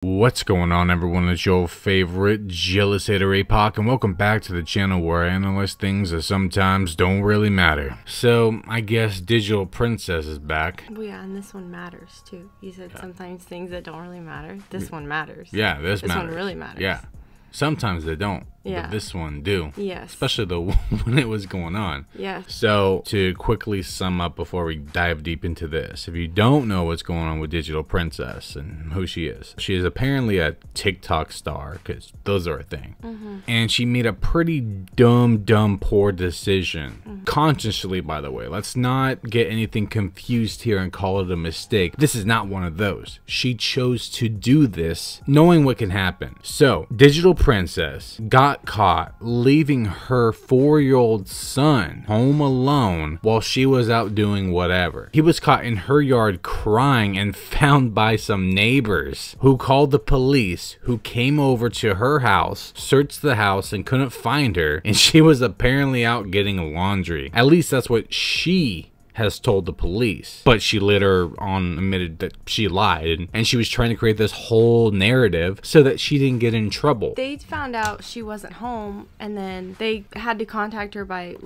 What's going on, everyone? It's your favorite jealous hater Apoc, and welcome back to the channel where I analyze things that sometimes don't really matter. So I guess Digitalprincxss is back. Well, yeah, and this one matters too. You said sometimes things that don't really matter. This one matters. Yeah, this matters. one really matters. Yeah, sometimes they don't. Yeah. But this one do. Yes. Especially when it was going on. Yes. So to quickly sum up before we dive deep into this, if you don't know what's going on with Digitalprincxss and who she is apparently a TikTok star, because those are a thing. And she made a pretty dumb, poor decision. Consciously, by the way. Let's not get anything confused here and call it a mistake. This is not one of those. She chose to do this knowing what can happen. So, Digitalprincxss got caught leaving her 4-year-old son home alone while she was out doing whatever. He was caught in her yard crying and found by some neighbors who called the police, who came over to her house, searched the house and couldn't find her, and she was apparently out getting laundry. At least that's what she has told the police, but she later on admitted that she lied, and she was trying to create this whole narrative so that she didn't get in trouble. They found out she wasn't home, and then they had to contact her by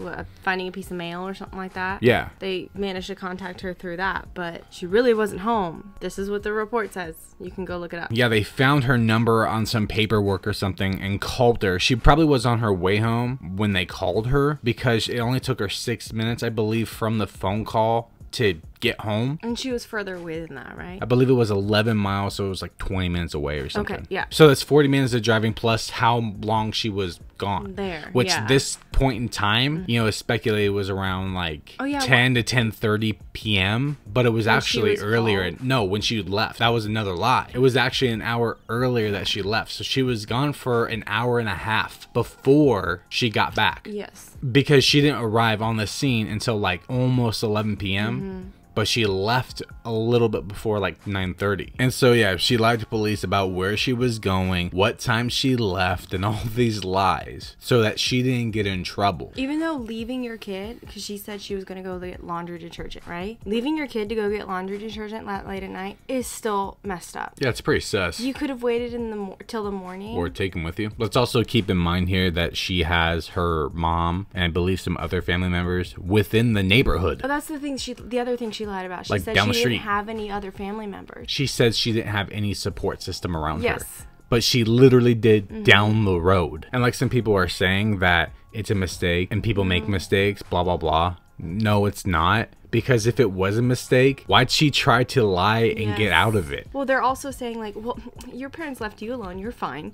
finding a piece of mail or something like that. Yeah. They managed to contact her through that, but she really wasn't home. This is what the report says. You can go look it up. Yeah, they found her number on some paperwork or something and called her. She probably was on her way home when they called her, because it only took her 6 minutes, I believe, from the phone call to get home. And she was further away than that, right? I believe it was 11 miles, so it was like 20 minutes away or something. Okay, yeah. So that's 40 minutes of driving plus how long she was gone. There, Which yeah. this point in time, you know, is speculated was around like 10 to 10:30 p.m. But it was actually earlier. No, when she left. That was another lie. It was actually an hour earlier that she left. So she was gone for an hour and a half before she got back. Yes. Because she didn't arrive on the scene until like almost 11 p.m. But she left a little bit before like 9:30. And so yeah, she lied to police about where she was going, what time she left, and all these lies so that she didn't get in trouble. Even though leaving your kid, because she said she was going to go get laundry detergent, right? Leaving your kid to go get laundry detergent late at night is still messed up. Yeah, it's pretty sus. You could have waited in till the morning. Or take him with you. Let's also keep in mind here that she has her mom and I believe some other family members within the neighborhood. But that's the thing. The other thing she lied about. She said down the she street. didn't have any other family members. She said she didn't have any support system around her. Yes. But she literally did down the road. And like some people are saying that it's a mistake and people make mistakes, blah, blah, blah. No, it's not. Because if it was a mistake, why'd she try to lie and get out of it? Well, they're also saying like, well, your parents left you alone. You're fine.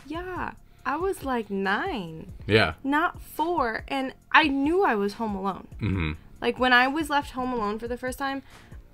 Yeah. I was like 9. Yeah. Not 4. And I knew I was home alone. Like when I was left home alone for the first time,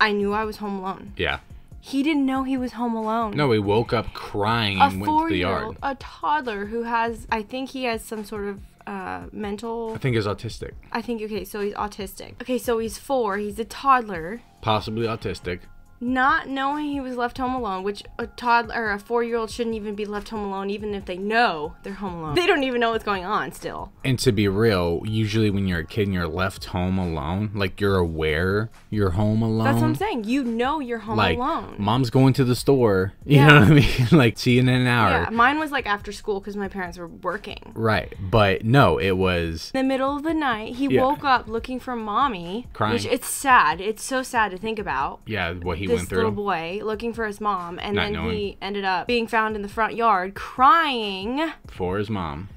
I knew I was home alone. Yeah. He didn't know he was home alone. No, he woke up crying and went to the yard. A toddler who has, I think he has some sort of mental... I think he's autistic. Okay, so he's autistic. Okay, so he's 4. He's a toddler. Possibly autistic. Not knowing he was left home alone, which a toddler or a 4-year-old shouldn't even be left home alone, even if they know they're home alone. They don't even know what's going on still. And to be real, usually when you're a kid and you're left home alone, like you're aware you're home alone. That's what I'm saying. You know you're home alone. Mom's going to the store. You know what I mean? Like, see you in an hour. Yeah, mine was like after school because my parents were working. Right. But no, it was... in the middle of the night, he woke up looking for mommy. Crying. Which it's sad. It's so sad to think about. Yeah, what he this went through. Little boy looking for his mom, and Not then knowing. he ended up being found in the front yard crying For his mom.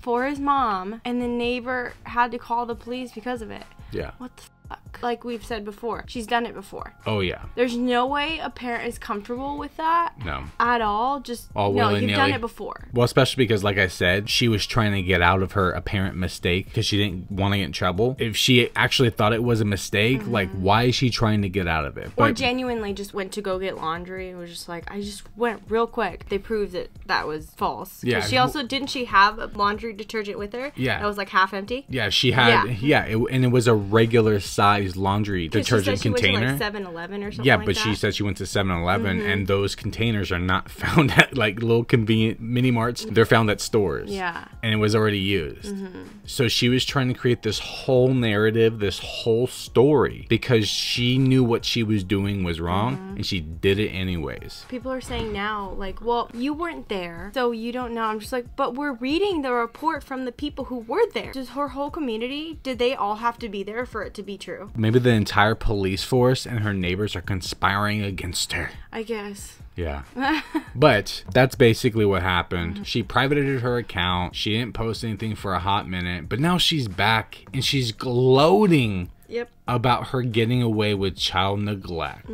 And the neighbor had to call the police because of it. Yeah. What the fuck? Like we've said before, she's done it before. Oh, yeah. There's no way a parent is comfortable with that. No. At all. Just, All no, willy-nilly. you've done it before. Well, especially because, like I said, she was trying to get out of her apparent mistake because she didn't want to get in trouble. If she actually thought it was a mistake, like, why is she trying to get out of it? Or genuinely just went to go get laundry and was just like, I just went real quick. They proved that that was false. Yeah. She also, didn't she have a laundry detergent with her? Yeah. That was like half empty? Yeah, she had, and it was a regular size Allie's laundry detergent she container. Went to like 7-Eleven or something. Yeah, like but that. she said she went to 7-Eleven, and those containers are not found at like little convenient mini marts. They're found at stores. Yeah. And it was already used. So she was trying to create this whole narrative, this whole story, because she knew what she was doing was wrong, and she did it anyways. People are saying now, like, well, you weren't there, so you don't know. I'm just like, but we're reading the report from the people who were there. Does her whole community, did they all have to be there for it to be true? Maybe the entire police force and her neighbors are conspiring against her. I guess. Yeah. But that's basically what happened. She privated her account. She didn't post anything for a hot minute, but now she's back and she's gloating about her getting away with child neglect.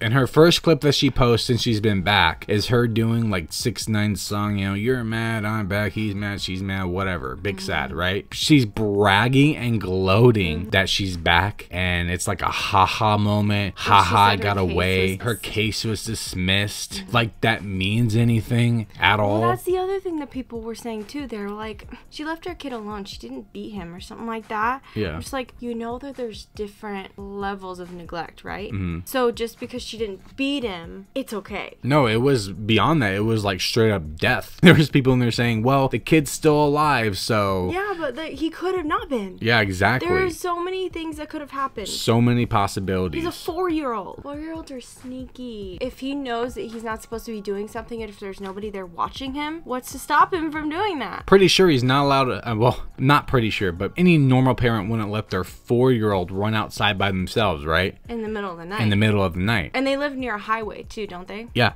And her first clip that she posts since she's been back is her doing like 6ix9ine's song, you know, you're mad, I'm back, he's mad, she's mad, whatever. Big sad, right? She's bragging and gloating that she's back, and it's like a haha moment. Haha, I got away. Her case was dismissed. Like that means anything at all. Well, that's the other thing that people were saying too. They're like, she left her kid alone. She didn't beat him or something like that. Yeah. It's like, you know that there's different levels of neglect, right? So just because she didn't beat him, it's okay. No, it was beyond that. It was like straight up death. There was people in there saying, well, the kid's still alive, so... Yeah, but he could have not been. Yeah, exactly. There are so many things that could have happened. So many possibilities. He's a 4-year-old. 4-year-olds are sneaky. If he knows that he's not supposed to be doing something, and if there's nobody there watching him, what's to stop him from doing that? Pretty sure he's not allowed to... well, not pretty sure, but any normal parent wouldn't let their 4-year-old run outside by themselves, right? In the middle of the night. In the middle of the night. And they live near a highway too, don't they? Yeah.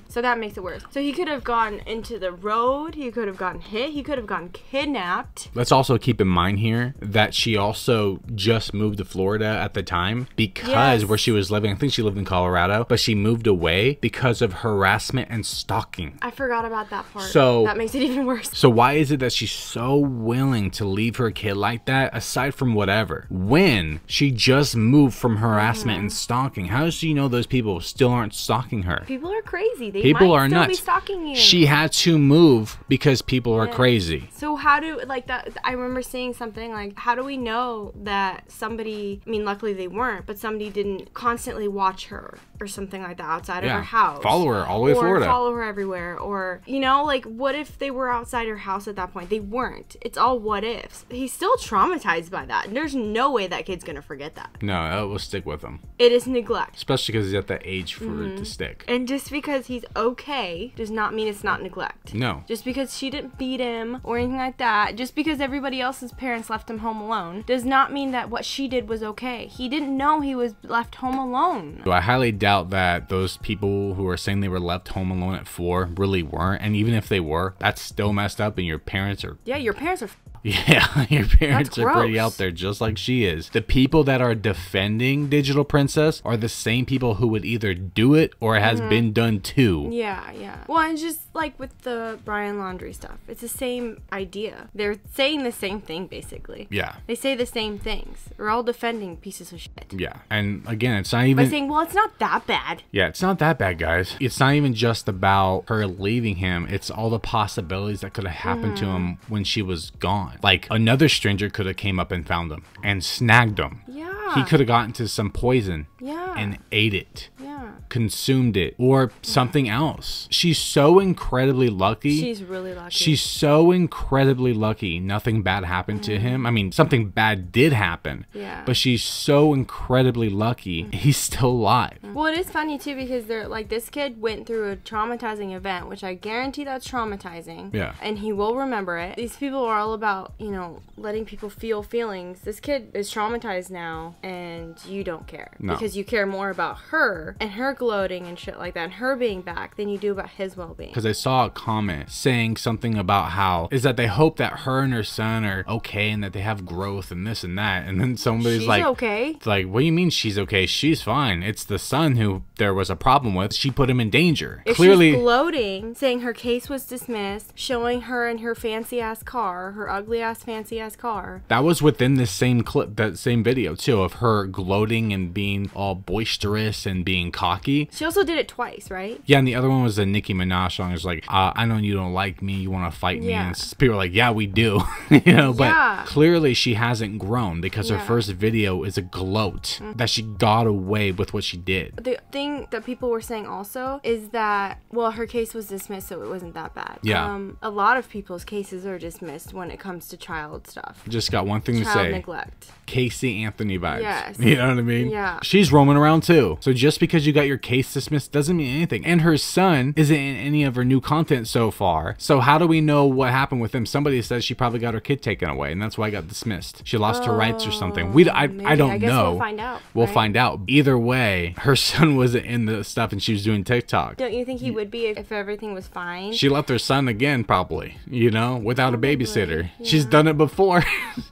So that makes it worse. So he could have gone into the road. He could have gotten hit. He could have gotten kidnapped. Let's also keep in mind here that she also just moved to Florida at the time because where she was living, I think she lived in Colorado, but she moved away because of harassment and stalking. I forgot about that part. So that makes it even worse. So why is it that she's so willing to leave her kid like that, aside from whatever, when she just moved from harassment and stalking? How does she know those people still aren't stalking her? People are crazy. People might are still nuts. be stalking you. She had to move because people are crazy. So how do, like, that? I remember seeing something like, how do we know that somebody, I mean, luckily they weren't, but somebody didn't constantly watch her or something like that outside of her house? Follow her all the way to Florida. Or follow her everywhere. Or, you know, like, what if they were outside her house at that point? They weren't. It's all what ifs. He's still traumatized by that. And there's no way that kid's gonna forget that. No, it will stick with him. It is neglect. Especially because he's at that age for it to stick. And just because he's okay does not mean it's not neglect. No. Just because she didn't beat him or anything like that, just because everybody else's parents left him home alone, does not mean that what she did was okay. He didn't know he was left home alone. So I highly doubt that those people who are saying they were left home alone at 4 really weren't. And even if they were, that's still messed up, and your parents are... Yeah, your parents are... Yeah, your parents are pretty gross. out there, just like she is. The people that are defending Digital Princess are the same people who would either do it or it has been done to. Yeah, yeah. Well, and just like with the Brian Laundrie stuff, it's the same idea. They're saying the same thing, basically. Yeah. They say the same things. They're all defending pieces of shit. Yeah. And again, it's not even... By saying, well, it's not that bad. Yeah, it's not that bad, guys. It's not even just about her leaving him. It's all the possibilities that could have happened to him when she was gone. Like, another stranger could have came up and found him and snagged him. Yeah. He could have gotten to some poison and ate it. Yeah. Consumed it, or something else. She's so incredibly lucky. She's really lucky. She's so incredibly lucky nothing bad happened to him. I mean, something bad did happen. Yeah. But she's so incredibly lucky he's still alive. Well, it is funny too, because they're like, this kid went through a traumatizing event, which I guarantee that's traumatizing. Yeah. And he will remember it. These people are all about, you know, letting people feel feelings. This kid is traumatized now, and you don't care. No. Because you care more about her and her gloating and shit like that, and her being back, than you do about his well-being. Because I saw a comment saying something about how is that they hope that her and her son are okay and that they have growth and this and that, and then somebody's She's like, okay. It's like, what do you mean she's okay? She's fine. It's the son who there was a problem with. She put him in danger. If Clearly, she's gloating, saying her case was dismissed, showing her in her fancy-ass car, her ugly-ass fancy-ass car. that was within this same clip, that same video too, of her gloating and being all boisterous and being cocky cocky. She also did it twice, right? Yeah, and the other one was the Nicki Minaj song. It's like, I know you don't like me, you want to fight me. And people are like, yeah, we do. You know, but clearly she hasn't grown because her first video is a gloat that she got away with what she did. The thing that people were saying also is that, well, her case was dismissed, so it wasn't that bad. Yeah. A lot of people's cases are dismissed when it comes to child stuff. Just got one thing to say. Child neglect. Casey Anthony vibes. Yes. You know what I mean? Yeah. She's roaming around too. So just because you got your case dismissed doesn't mean anything. And her son isn't in any of her new content so far. So how do we know what happened with him? Somebody says she probably got her kid taken away, and that's why it got dismissed. She lost her rights or something. I don't know. We'll find out. We'll find out. Either way, her son wasn't in the stuff and she was doing TikTok. Don't you think he would be if everything was fine? She left her son again, probably, you know, without a babysitter. Yeah. She's done it before.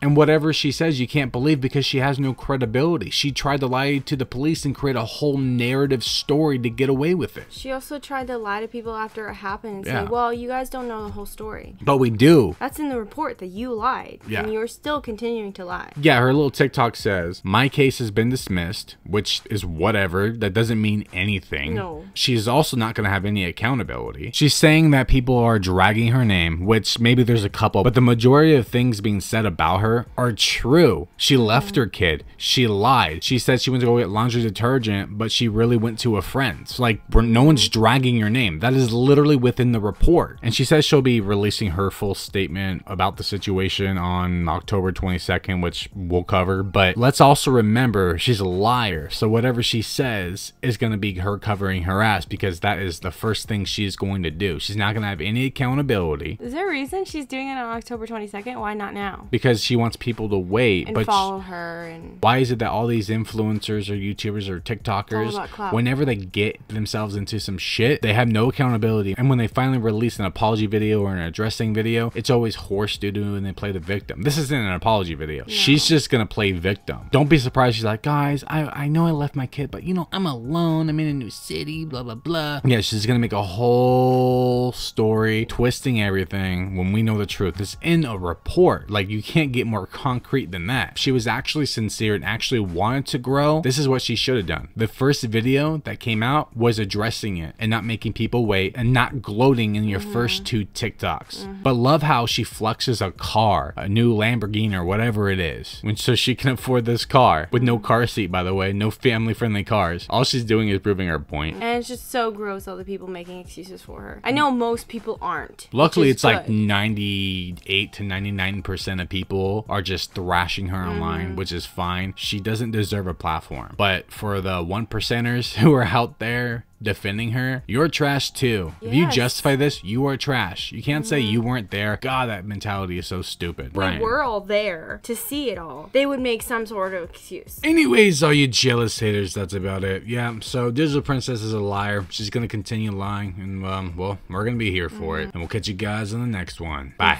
And whatever she says, you can't believe because she has no credibility. She tried to lie to the police and create a whole narrative story to get away with it. She also tried to lie to people after it happened and say, well, you guys don't know the whole story. But we do. That's in the report that you lied. Yeah. And you're still continuing to lie. Yeah, her little TikTok says, my case has been dismissed, which is whatever. That doesn't mean anything. No. She's also not going to have any accountability. She's saying that people are dragging her name, which maybe there's a couple, but the majority of things being said about her are true. She left her kid. She lied. She said she went to go get laundry detergent, but she really went to a friend's. Like, no one's dragging your name. That is literally within the report. And she says she'll be releasing her full statement about the situation on October 22nd, which we'll cover. But let's also remember she's a liar. So whatever she says is going to be her covering her ass because that is the first thing she's going to do. She's not going to have any accountability. Is there a reason she's doing it on October 22nd? Why not now? Because she wants people to wait. And follow her. And why is it that all these influencers or YouTubers or TikTokers, whenever they get themselves into some shit, they have no accountability. And when they finally release an apology video or an addressing video, it's always horse doo-doo and they play the victim. This isn't an apology video. No. She's just going to play victim. Don't be surprised. She's like, guys, I know I left my kid, but you know, I'm alone. I'm in a new city, blah, blah, blah. Yeah, she's going to make a whole story, twisting everything when we know the truth. It's in a report. Like, you can't get more concrete than that. If she was actually sincere and actually wanted to grow, this is what she should have done. The first video that came out was addressing it and not making people wait and not gloating in your first two TikToks. But love how she flexes a car, a new Lamborghini or whatever it is, so she can afford this car with no car seat, by the way, no family friendly cars. All she's doing is proving her point. And it's just so gross, all the people making excuses for her. I know most people aren't. Luckily, it's like 98 to 99% of people are just thrashing her online, which is fine. She doesn't deserve a platform. But for the 1%ers who are out there defending her, you're trash too. Yes. If you justify this, you are trash. You can't say you weren't there. God, that mentality is so stupid. Brian. We're all there to see it all. They would make some sort of excuse. Anyways, all you jealous haters, that's about it. Yeah, so Digital Princess is a liar. She's gonna continue lying, and well, we're gonna be here for it. And we'll catch you guys on the next one. Bye.